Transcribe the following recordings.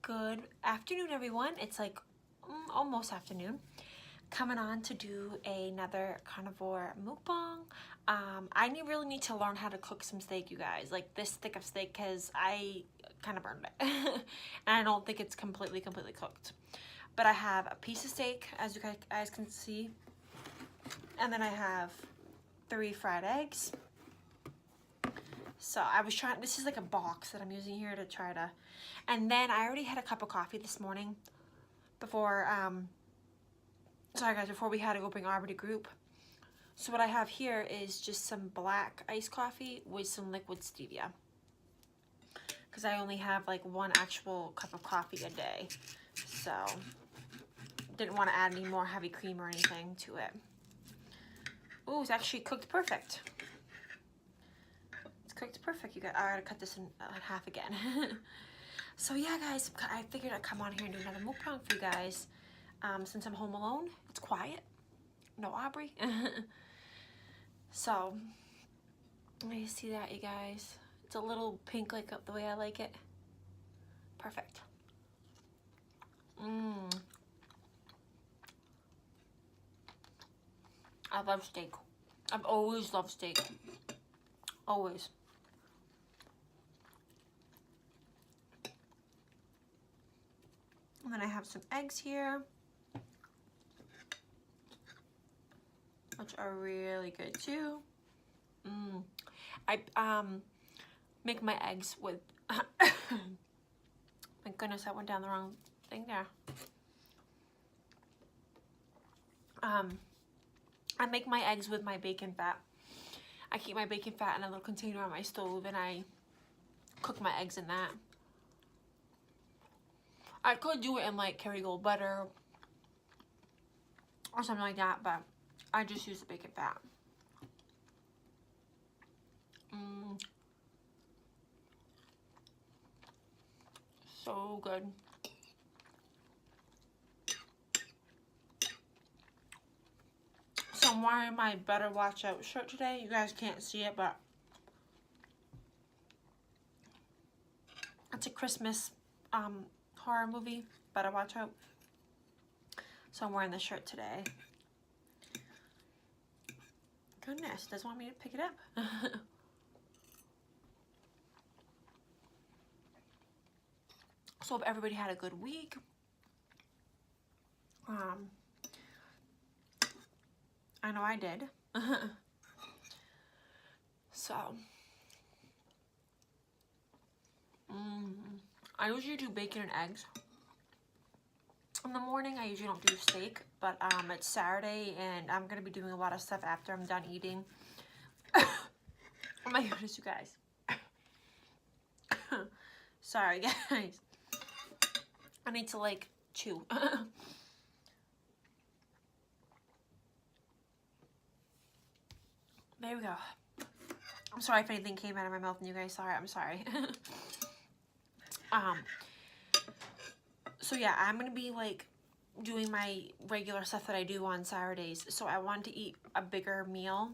Good afternoon, everyone. It's like almost afternoon. Coming on to do another carnivore mukbang. I really need to learn how to cook some steak, you guys. Like this thick of steak, because I kind of burned it. And I don't think it's completely cooked. But I have a piece of steak, as you guys can see. And then I have 3 fried eggs. So I was trying, this is like a box that I'm using here to try to, and then I already had a cup of coffee this morning before, sorry guys, before we had to go bring Aubrey to group. So what I have here is just some black iced coffee with some liquid stevia. Because I only have like 1 actual cup of coffee a day. So, didn't want to add any more heavy cream or anything to it. Ooh, it's actually cooked perfect. Cooked perfect. You got. I gotta cut this in half again. So yeah, guys, I figured I'd come on here and do another mukbang for you guys. Since I'm home alone, it's quiet. No Aubrey. So, you see that, you guys? It's a little pink, like the way I like it. Perfect. I love steak. I've always loved steak. Always. And then I have some eggs here, which are really good too. I make my eggs with, my goodness, I went down the wrong thing there. I make my eggs with my bacon fat. I keep my bacon fat in a little container on my stove and I cook my eggs in that. I could do it in like Kerrygold butter or something like that, but I just use the bacon fat. So good. So I'm wearing my Better Watch Out shirt today. You guys can't see it, but it's a Christmas horror movie, Better Watch Out. So I'm wearing the shirt today. Goodness, doesn't want me to pick it up. So hope everybody had a good week. I know I did. So I usually do bacon and eggs. In the morning, I usually don't do steak, but it's Saturday, and I'm going to be doing a lot of stuff after I'm done eating. Oh my goodness, you guys. Sorry, guys. I need to, like, chew. There we go. I'm sorry if anything came out of my mouth and you guys saw it. I'm sorry. So yeah, I'm gonna be like doing my regular stuff that I do on Saturdays. So I want to eat a bigger meal,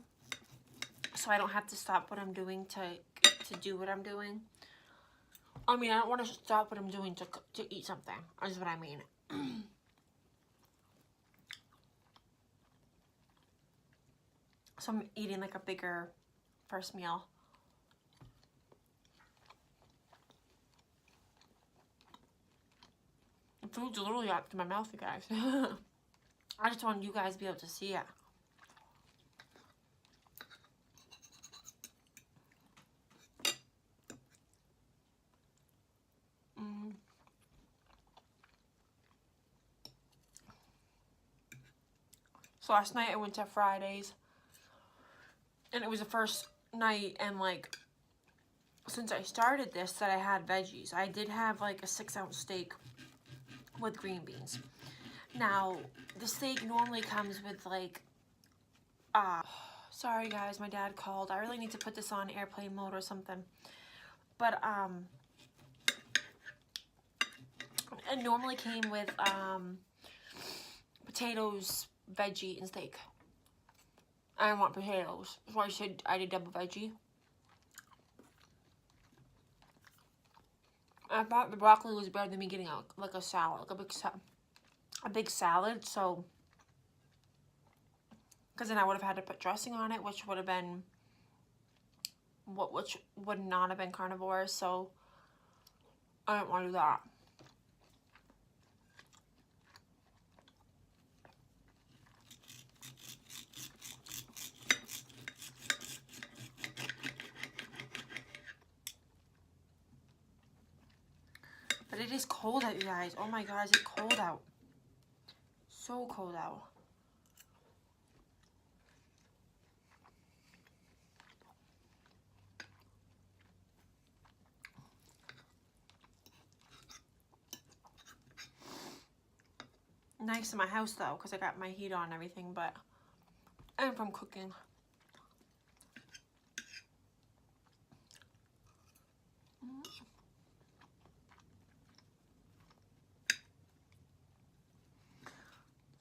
so I don't have to stop what I'm doing to do what I'm doing. I mean, I don't want to stop what I'm doing to eat something. Is what I mean. So I'm eating like a bigger first meal. The food's literally up to my mouth, you guys. I just want you guys to be able to see it. So last night I went to Fridays. And it was the first night, and like, since I started this, that I had veggies. I did have like a 6-ounce steak with green beans. Now, the steak normally comes with like, sorry guys, my dad called. I really need to put this on airplane mode or something. But, it normally came with, potatoes, veggie, and steak. I didn't want potatoes, so I said I did double veggie. I thought the broccoli was better than me getting like a salad, like a big salad. So, because then I would have had to put dressing on it, which would have been which would not have been carnivore. So I don't want to do that. But it is cold out, you guys. Oh my god, is it cold out? So cold out. Nice in my house though, because I got my heat on and everything, but I'm from cooking.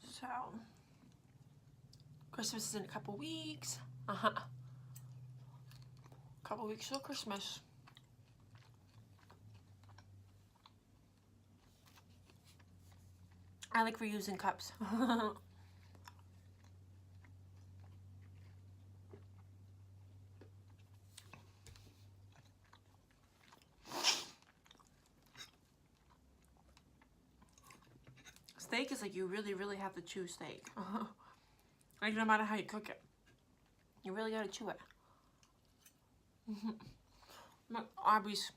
So, Christmas is in a couple weeks. Couple weeks till Christmas. I like reusing cups. Steak is like you really have to chew steak. Like no matter how you cook it, you really gotta chew it. Aubrey's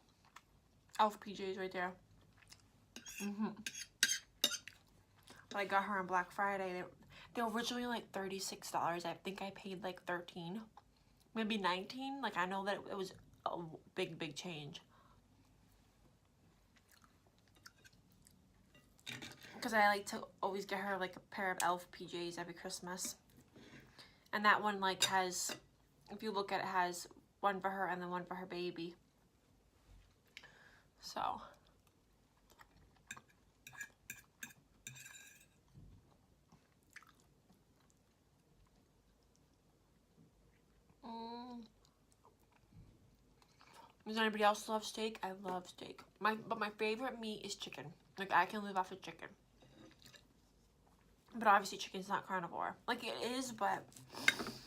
Elf PJs right there. But I got her on Black Friday. They were originally like $36. I think I paid like 13, maybe 19. Like I know that it was a big change. Because I like to always get her like a pair of Elf PJs every Christmas. And that one like has, if you look at it, has one for her and then one for her baby. So. Does anybody else love steak? I love steak. But my favorite meat is chicken. Like I can live off of chicken. But obviously chicken's not carnivore. Like it is, but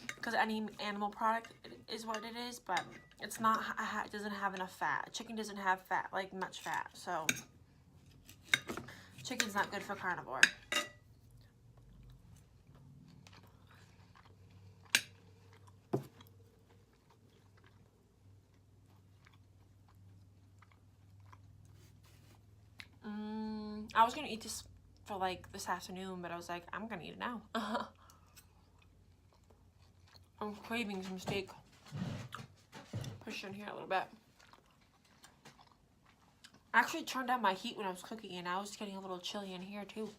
because any animal product is what it is, but it's not, it doesn't have enough fat. Chicken doesn't have fat, like much fat. So chicken's not good for carnivore. I was gonna eat this for like this afternoon, but I was like, I'm gonna eat it now. I'm craving some steak. Push in here a little bit. I actually turned down my heat when I was cooking, and I was getting a little chilly in here too.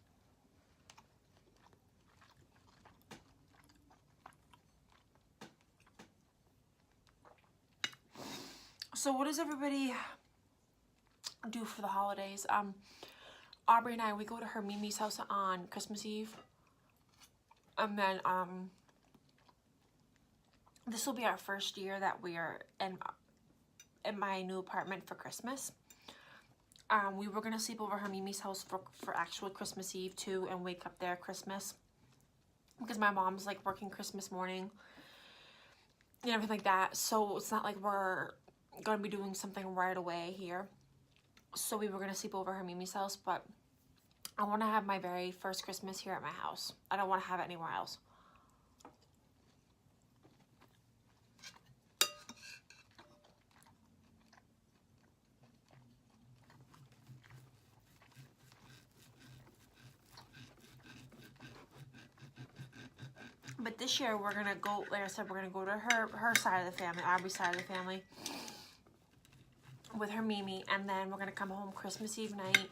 So what does everybody do for the holidays? Aubrey and I, we go to her Mimi's house on Christmas Eve. And then, this will be our first year that we are in my new apartment for Christmas. We were gonna sleep over her Mimi's house for actual Christmas Eve too, and wake up there Christmas. Because my mom's like working Christmas morning and everything like that. So it's not like we're gonna be doing something right away here. So we were gonna sleep over her Mimi's house, but I want to have my very first Christmas here at my house. I don't want to have it anywhere else. But this year we're gonna go, like I said, we're gonna go to her side of the family, Aubrey's side of the family, with her Mimi, and then we're gonna come home Christmas Eve night,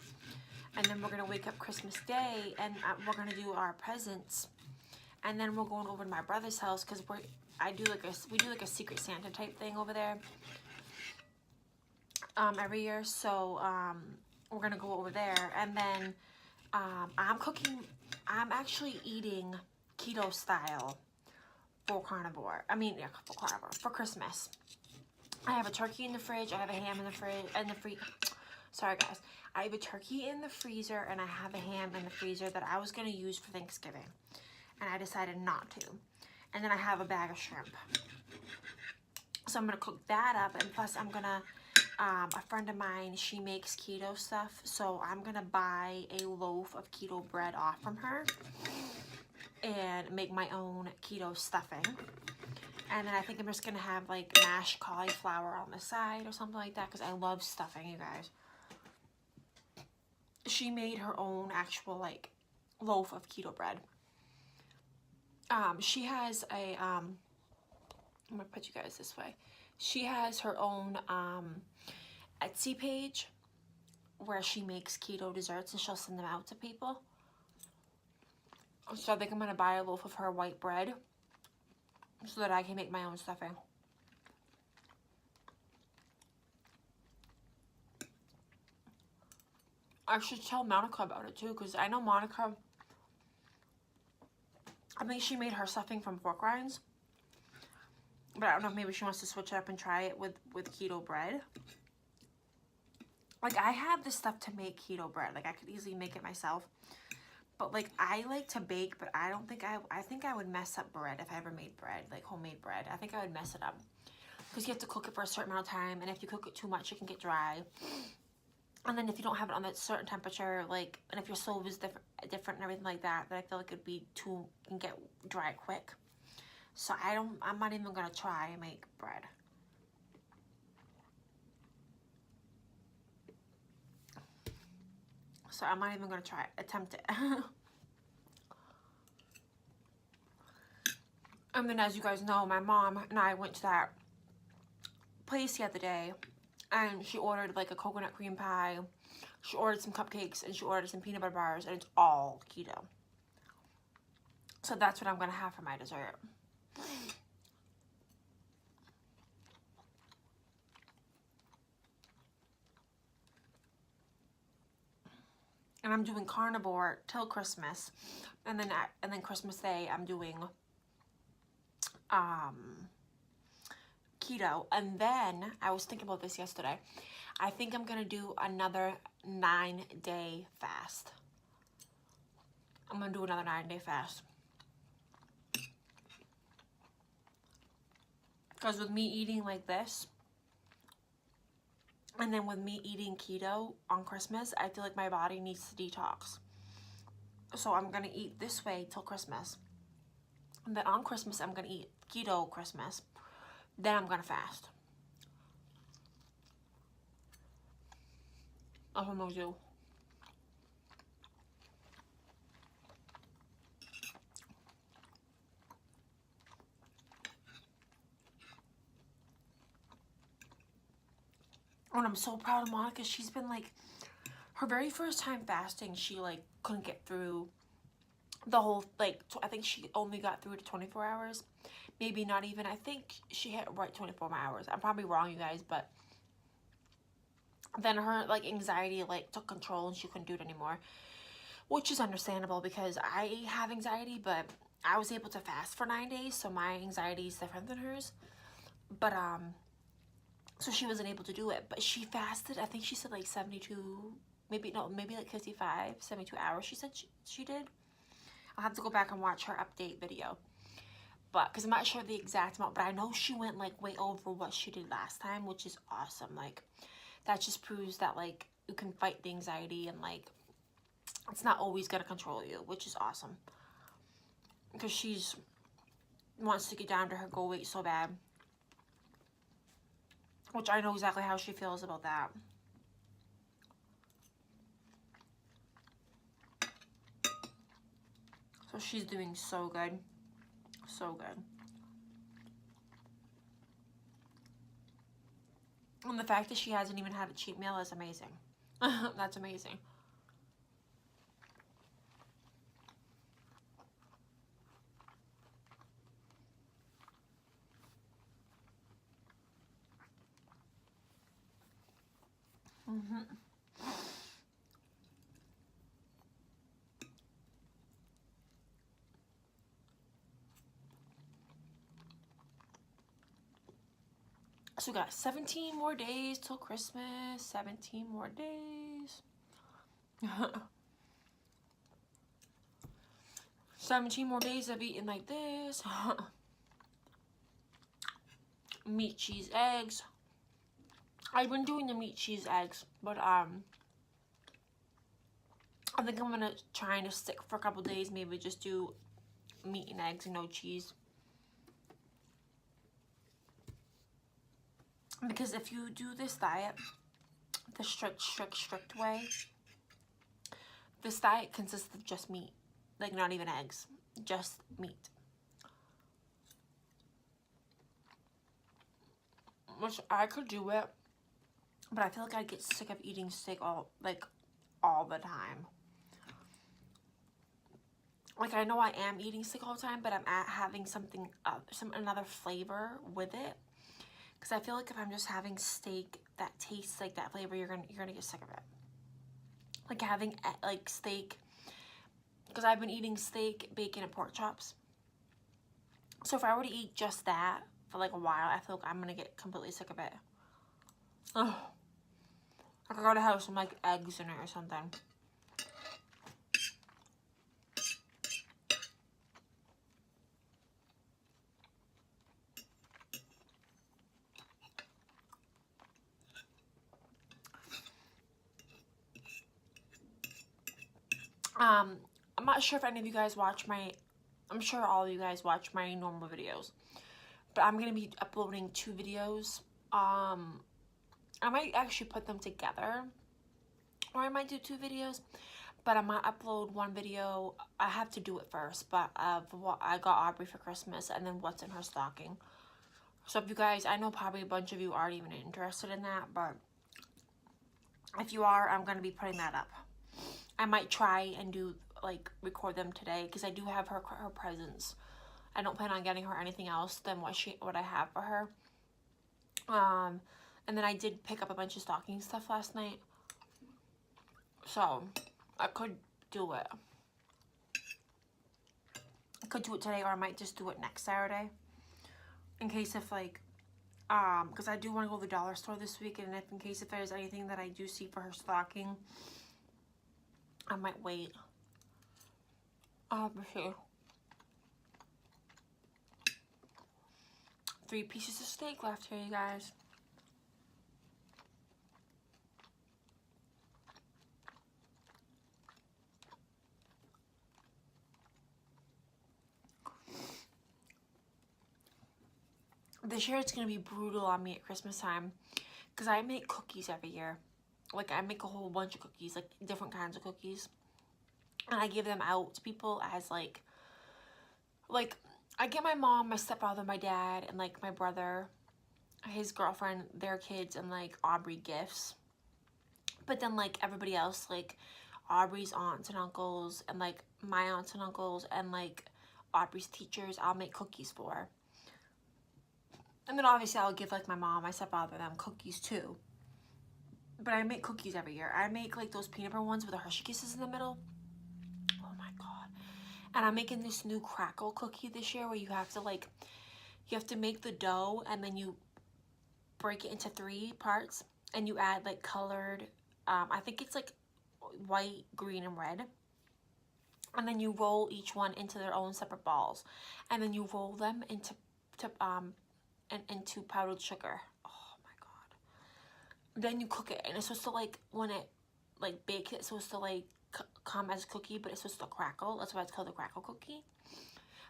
and then we're gonna wake up Christmas Day, and we're gonna do our presents, and then we're going over to my brother's house because we do like a Secret Santa type thing over there every year. So we're gonna go over there, and then I'm actually eating keto style for carnivore. I mean, yeah, for carnivore for Christmas. I have a turkey in the fridge. I have a ham in the fridge, Sorry guys, I have a turkey in the freezer and I have a ham in the freezer that I was going to use for Thanksgiving, and I decided not to. And then I have a bag of shrimp, so I'm going to cook that up. And plus I'm going to, a friend of mine, she makes keto stuff, so I'm going to buy a loaf of keto bread off from her and make my own keto stuffing. And then I think I'm just going to have like mashed cauliflower on the side or something like that, because I love stuffing, you guys. She made her own actual like loaf of keto bread. She has a, I'm going to put you guys this way. She has her own Etsy page where she makes keto desserts and she'll send them out to people. So I think I'm going to buy a loaf of her white bread so that I can make my own stuffing. I should tell Monica about it too, because I know Monica, I think she made her stuffing from pork rinds. But I don't know if maybe she wants to switch it up and try it with keto bread. Like, I have the stuff to make keto bread. Like, I could easily make it myself. But, like, I like to bake, but I don't think I think I would mess up bread if I ever made bread, like homemade bread. I think I would mess it up. Because you have to cook it for a certain amount of time, and if you cook it too much, it can get dry. And then if you don't have it on that certain temperature, like, and if your stove is different and everything like that, then I feel like it'd be can get dry quick. So I'm not even gonna try and make bread. So I'm not even gonna attempt it. And then, as you guys know, my mom and I went to that place the other day, and she ordered like a coconut cream pie, she ordered some cupcakes, and she ordered some peanut butter bars, and it's all keto. So that's what I'm gonna have for my dessert. And I'm doing carnivore till Christmas, and then Christmas Day I'm doing keto. And then I was thinking about this yesterday. I think I'm gonna do another 9-day fast. I'm gonna do another 9-day fast. Because with me eating like this, and then with me eating keto on Christmas, I feel like my body needs to detox. So I'm gonna eat this way till Christmas. And then on Christmas, I'm gonna eat keto Christmas. Then I'm gonna fast. That's what I'm gonna do. And I'm so proud of Monica. She's been like, her very first time fasting, she like couldn't get through the whole, like, I think she only got through to 24 hours. Maybe not even. I think she hit right 24 hours. I'm probably wrong, you guys, but then her like anxiety like took control and she couldn't do it anymore, which is understandable because I have anxiety, but I was able to fast for 9 days, so my anxiety is different than hers. But so she wasn't able to do it, but she fasted, I think she said like 72, maybe like 55, 72 hours she said she did. I'll have to go back and watch her update video, but because I'm not sure the exact amount, but I know she went like way over what she did last time, which is awesome. Like, that just proves that like you can fight the anxiety, and like it's not always gonna control you, which is awesome. Because she's wants to get down to her goal weight so bad, which I know exactly how she feels about that. So she's doing so good. So good. And the fact that she hasn't even had a cheat meal is amazing. That's amazing. So we got 17 more days till Christmas. 17 more days. 17 more days of eating like this. Meat, cheese, eggs. I've been doing the meat, cheese, eggs, but I think I'm gonna try to stick for a couple days. Maybe just do meat and eggs and no cheese. Because if you do this diet, the strict way, this diet consists of just meat. Like, not even eggs, just meat. Which I could do it, but I feel like I'd get sick of eating steak all the time. Like, I know I am eating steak all the time, but I'm having something, another flavor with it. Because I feel like if I'm just having steak that tastes like that flavor, you're gonna get sick of it. Like having like steak, because I've been eating steak, bacon, and pork chops. So if I were to eat just that for like a while, I feel like I'm gonna get completely sick of it. Oh, I could go to have some like eggs in it or something. I'm not sure if any of you guys watch my, I'm sure all of you guys watch my normal videos, but I'm gonna be uploading 2 videos. I might actually put them together, or I might do 2 videos, but I might upload one video. I have to do it first, but of what I got Aubrey for Christmas, and then what's in her stocking. So if you guys, I know probably a bunch of you aren't even interested in that, but if you are, I'm gonna be putting that up. I might try and do, like, record them today, because I do have her presents. I don't plan on getting her anything else than what I have for her. And then I did pick up a bunch of stocking stuff last night, so I could do it. I could do it today, or I might just do it next Saturday, in case if, like, because I do want to go to the dollar store this week, and if in case if there's anything that I do see for her stocking, I might wait. Obviously. 3 pieces of steak left here, you guys. This year it's going to be brutal on me at Christmas time, because I make cookies every year. Like, I make a whole bunch of cookies, like different kinds of cookies, and I give them out to people as like I get my mom, my stepfather, my dad, and like my brother, his girlfriend, their kids, and like Aubrey gifts. But then like everybody else, like Aubrey's aunts and uncles, and like my aunts and uncles, and like Aubrey's teachers, I'll make cookies for. And then obviously I'll give like my mom, my stepfather, them cookies too. But I make cookies every year. I make like those peanut butter ones with the Hershey Kisses in the middle. Oh my god. And I'm making this new crackle cookie this year, where you have to make the dough, and then you break it into 3 parts, and you add like colored, I think it's like white, green, and red. And then you roll each one into their own separate balls, and then you roll them into powdered sugar. Oh my god. Then you cook it, and it's supposed to, like, when it like bakes, it's supposed to like come as a cookie, but it's supposed to crackle. That's why it's called a crackle cookie.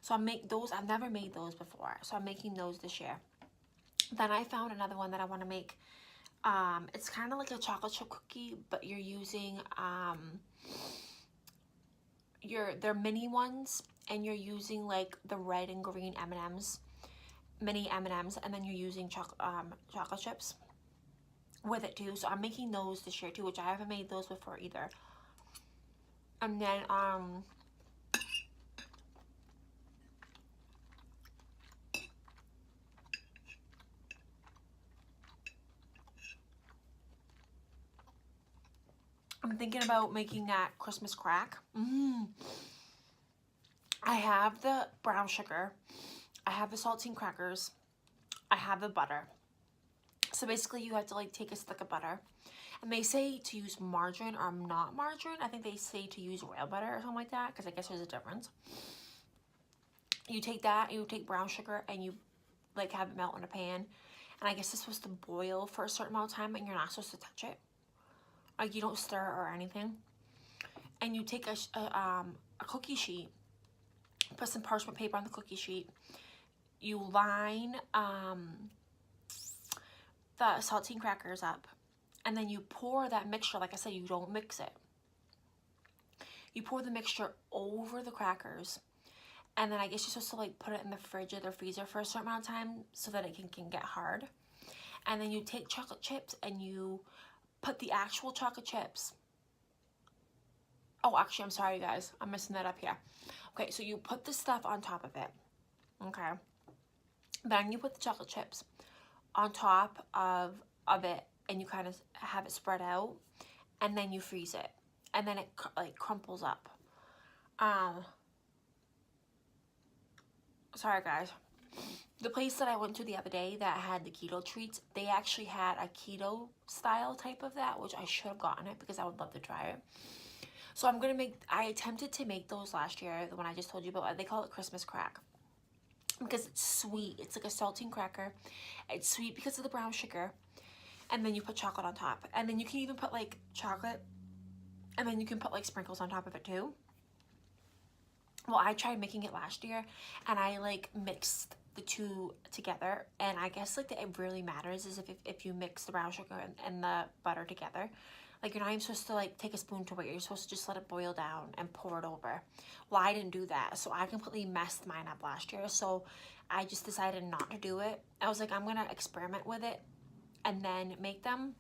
So I make those. I've never made those before, so I'm making those this year. Then I found another one that I want to make. It's kind of like a chocolate chip cookie, but you're using they're mini ones, and you're using like the red and green M&Ms, mini M&Ms, and then you're using chocolate chips with it too. So I'm making those this year too, which I haven't made those before either. And then I'm thinking about making that Christmas crack. I have the brown sugar, I have the saltine crackers, I have the butter, So basically you have to like take a stick of butter, and they say to use margarine or not margarine. I think they say to use royal butter or something like that, because I guess there's a difference. You take that, you take brown sugar, and you like have it melt in a pan. And I guess it's supposed to boil for a certain amount of time, and you're not supposed to touch it. Like you don't stir or anything. And you take a cookie sheet, put some parchment paper on the cookie sheet. You line the saltine crackers up, and then you pour that mixture. Like I said, you don't mix it. You pour the mixture over the crackers, and then I guess you're supposed to like put it in the fridge or the freezer for a certain amount of time so that it can get hard. And then you take chocolate chips and you put the actual chocolate chips. Oh, actually, I'm sorry, you guys. I'm messing that up here. Okay, so you put the stuff on top of it. Okay. Then you put the chocolate chips on top of it, and you kind of have it spread out, and then you freeze it, and then it like crumples up. Sorry guys, the place that I went to the other day that had the keto treats, they actually had a keto style type of that, which I should have gotten it because I would love to try it. So I'm gonna make, I attempted to make those last year, the one I just told you about. They call it Christmas crack because it's sweet. It's like a saltine cracker. It's sweet because of the brown sugar, and then you put chocolate on top, and then you can even put like chocolate, and then you can put like sprinkles on top of it too. Well, I tried making it last year, and I like mixed the two together, and I guess like that it really matters is if you mix the brown sugar and the butter together. Like you're not even supposed to like take a spoon to it. You're supposed to just let it boil down and pour it over. Well, I didn't do that, so I completely messed mine up last year. So I just decided not to do it. I was like, I'm gonna experiment with it and then make them.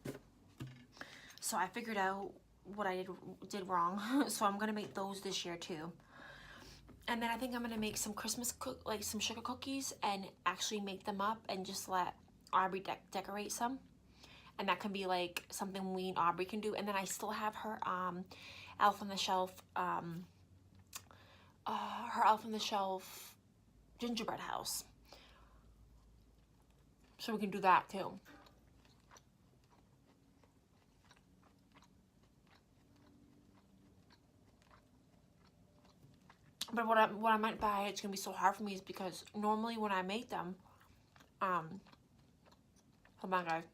So I figured out what I did wrong. So I'm gonna make those this year too. And then I think I'm gonna make some Christmas like some sugar cookies and actually make them up and just let Aubrey decorate some. And that can be like something we and Aubrey can do. And then I still have her Elf on the Shelf gingerbread house. So we can do that too. But what I meant by it's gonna be so hard for me is because normally when I make them, hold on guys.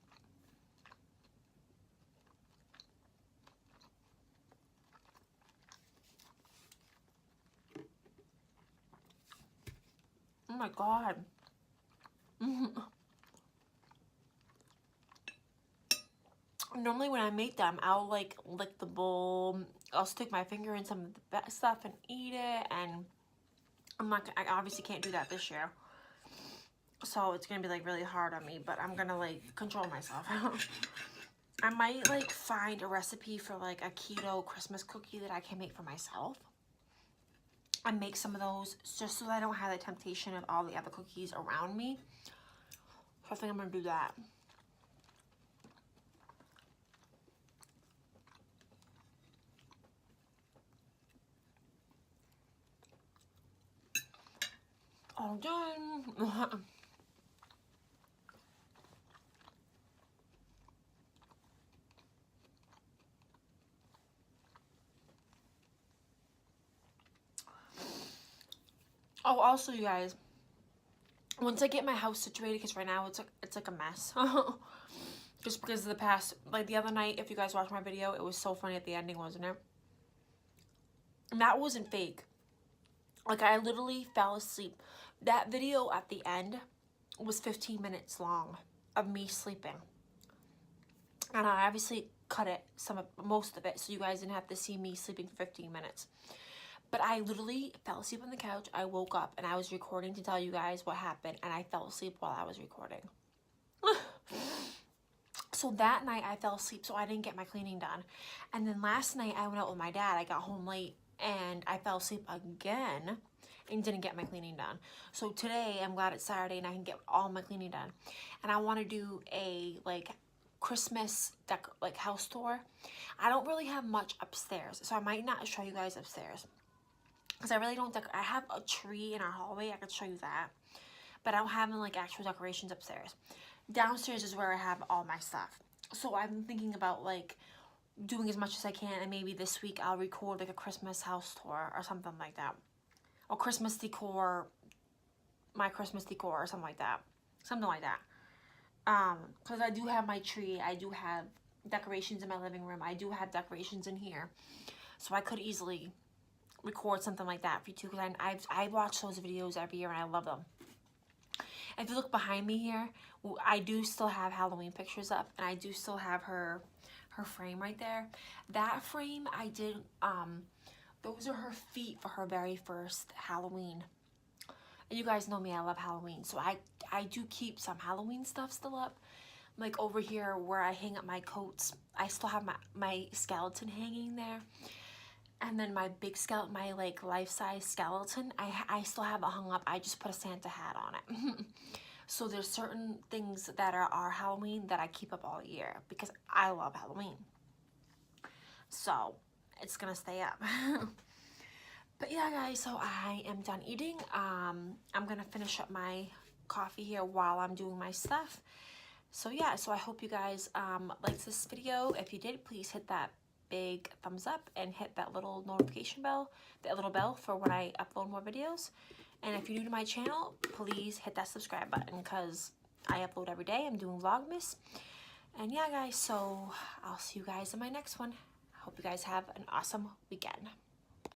Oh my god. Normally when I make them, I'll like lick the bowl. I'll stick my finger in some of the best stuff and eat it, and I obviously can't do that this year. So it's gonna be like really hard on me, but I'm gonna like control myself. I might like find a recipe for like a keto Christmas cookie that I can make for myself and make some of those just so that I don't have the temptation of all the other cookies around me. So I think I'm gonna do that. All done. Oh, also, you guys, once I get my house situated, because right now it's like a mess. Just because of the past, like the other night, if you guys watched my video, it was so funny at the ending, wasn't it? And that wasn't fake. Like, I literally fell asleep. That video at the end was 15 minutes long of me sleeping. And I obviously cut it, most of it, so you guys didn't have to see me sleeping for 15 minutes. But I literally fell asleep on the couch. I woke up and I was recording to tell you guys what happened, and I fell asleep while I was recording. So that night I fell asleep, so I didn't get my cleaning done. And then last night I went out with my dad. I got home late and I fell asleep again and didn't get my cleaning done. So today I'm glad it's Saturday and I can get all my cleaning done. And I want to do a like Christmas house tour. I don't really have much upstairs, so I might not show you guys upstairs because I really don't I have a tree in our hallway. I could show you that, but I don't have any like actual decorations upstairs. downstairs is where I have all my stuff. So I'm thinking about like doing as much as I can, and maybe this week I'll record like a Christmas house tour or something like that, or Christmas decor, my Christmas decor or something like that, because I do have my tree, I do have decorations in my living room, I do have decorations in here, so I could easily record something like that for you too, because I watch those videos every year and I love them. If you look behind me here, I do still have Halloween pictures up, and I do still have her frame right there. That frame I did, those are her feet for her very first Halloween. And you guys know me, I love Halloween, so I do keep some Halloween stuff still up. Like over here where I hang up my coats, I still have my skeleton hanging there. And then my big skeleton, my like life-size skeleton, I still have it hung up. I just put a Santa hat on it. So there's certain things that are Halloween that I keep up all year because I love Halloween. So it's gonna stay up. But yeah, guys, so I am done eating. I'm gonna finish up my coffee here while I'm doing my stuff. So yeah, so I hope you guys liked this video. If you did, please hit that big thumbs up and hit that little notification bell, that little bell for when I upload more videos. And if you're new to my channel, please hit that subscribe button because I upload every day. I'm doing Vlogmas. And yeah, guys, so I'll see you guys in my next one. I hope you guys have an awesome weekend.